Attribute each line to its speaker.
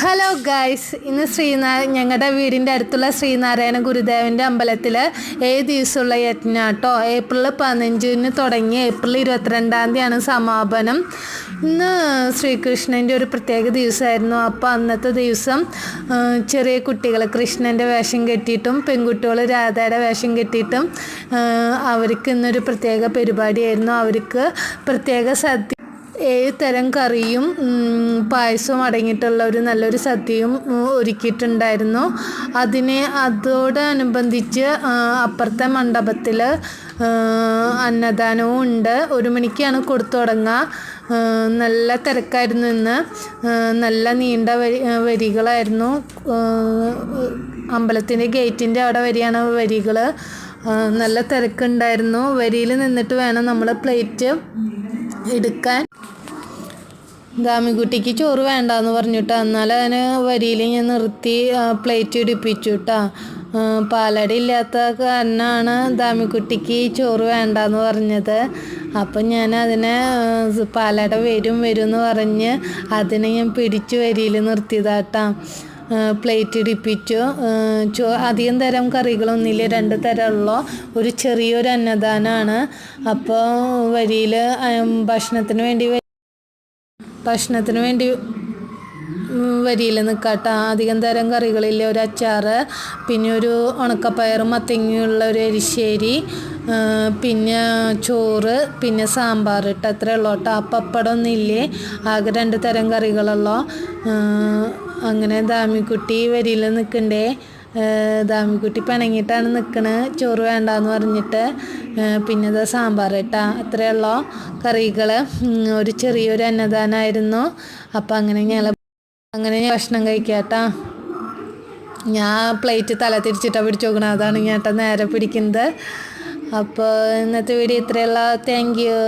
Speaker 1: Hello guys, ഇന്ന് ഞങ്ങളുടെ വീടിൻ്റെ അടുത്തുള്ള ശ്രീനാരായണ ഗുരുദേവൻ്റെ അമ്പലത്തിൽ 7 ദിവസമുള്ള യജ്ഞാട്ടോ. ഏപ്രിൽ 15 തുടങ്ങി ഏപ്രിൽ 22 സമാപനം. ഇന്ന് ശ്രീകൃഷ്ണൻ്റെ ഒരു പ്രത്യേക ദിവസമായിരുന്നു. അപ്പോൾ അന്നത്തെ ദിവസം ചെറിയ കുട്ടികൾ കൃഷ്ണൻ്റെ വേഷം കെട്ടിയിട്ടും പെൺകുട്ടികൾ രാധയുടെ വേഷം കെട്ടിയിട്ടും അവർക്ക് ഇന്നൊരു പ്രത്യേക പരിപാടിയായിരുന്നു. അവർക്ക് പ്രത്യേക സദ്യ 7 തരം കറിയും പായസവും അടങ്ങിയിട്ടുള്ള ഒരു നല്ലൊരു സദ്യയും ഒരുക്കിയിട്ടുണ്ടായിരുന്നു. അതോടനുബന്ധിച്ച് അപ്പുറത്തെ മണ്ഡപത്തിൽ അന്നദാനവും ഉണ്ട്. 1 മണിക്കാണ് കൊടുത്തു തുടങ്ങുക. നല്ല തിരക്കായിരുന്നു ഇന്ന്. നല്ല നീണ്ട വരികളായിരുന്നു. അമ്പലത്തിൻ്റെ ഗേറ്റിൻ്റെ അവിടെ വരികയാണ് വരികൾ. നല്ല തിരക്കുണ്ടായിരുന്നു. വരിയിൽ നിന്നിട്ട് വേണം നമ്മൾ പ്ലേറ്റ് എടുക്കാൻ. ദാമിക്കുട്ടിക്ക് ചോറ് വേണ്ടാന്ന് പറഞ്ഞിട്ടാ, എന്നാലും അതിന് വരിയിൽ ഞാൻ നിർത്തി പ്ലേറ്റ് ഇടിപ്പിച്ചു കേട്ടോ. പാലട ഇല്ലാത്ത കാരണമാണ് ദാമിക്കുട്ടിക്ക് ചോറ് വേണ്ടാന്ന് പറഞ്ഞത്. അപ്പം ഞാൻ അതിനെ പാലട വരും എന്ന് പറഞ്ഞ് അതിനെ ഞാൻ പിടിച്ച് വരിയിൽ നിർത്തിയതാട്ടാ. പ്ലേറ്റ് ഇടിപ്പിച്ചു. അധികം തരം കറികളൊന്നുമില്ല, 2 തരമുള്ള ഒരു ചെറിയൊരു അന്നദാനമാണ്. അപ്പോൾ വരിയിൽ ഭക്ഷണത്തിന് വേണ്ടി വരിയിൽ നിൽക്കാട്ടോ. അധികം തരം കറികളില്ല. ഒരു അച്ചാർ, പിന്നെ ഒരു ഉണക്കപ്പയറും മത്തങ്ങയുള്ള ഒരു എരിശ്ശേരി, പിന്നെ ചോറ്, പിന്നെ സാമ്പാർ ഇട്ട് അത്രേ ഉള്ളൂ കേട്ടോ. പപ്പടമൊന്നും ഇല്ലേ, ആകെ 2 തരം കറികളുള്ളൂ. അങ്ങനെ ദാമിക്കുട്ടി വരിയിൽ നിൽക്കണ്ടേ. ദാമിക്കുട്ടി പിണങ്ങിയിട്ടാണ് നിൽക്കണത്, ചോറ് വേണ്ടാന്ന് പറഞ്ഞിട്ട്. പിന്നെ ഇത് സാമ്പാർ ഇട്ടാ, അത്രയേ ഉള്ളൂ കറികൾ. ഒരു ചെറിയൊരു അന്നദാനമായിരുന്നു. അപ്പം അങ്ങനെ ഞാൻ ഭക്ഷണം കഴിക്കാട്ടാ. ഞാൻ പ്ലേറ്റ് തല തിരിച്ചിട്ടാണ് പിടിച്ചു നോക്കണം, അതാണ് ഞാൻ നേരെ പിടിക്കുന്നത്. അപ്പോൾ ഇന്നത്തെ വീഡിയോ ഇത്രയുള്ള. Thank you.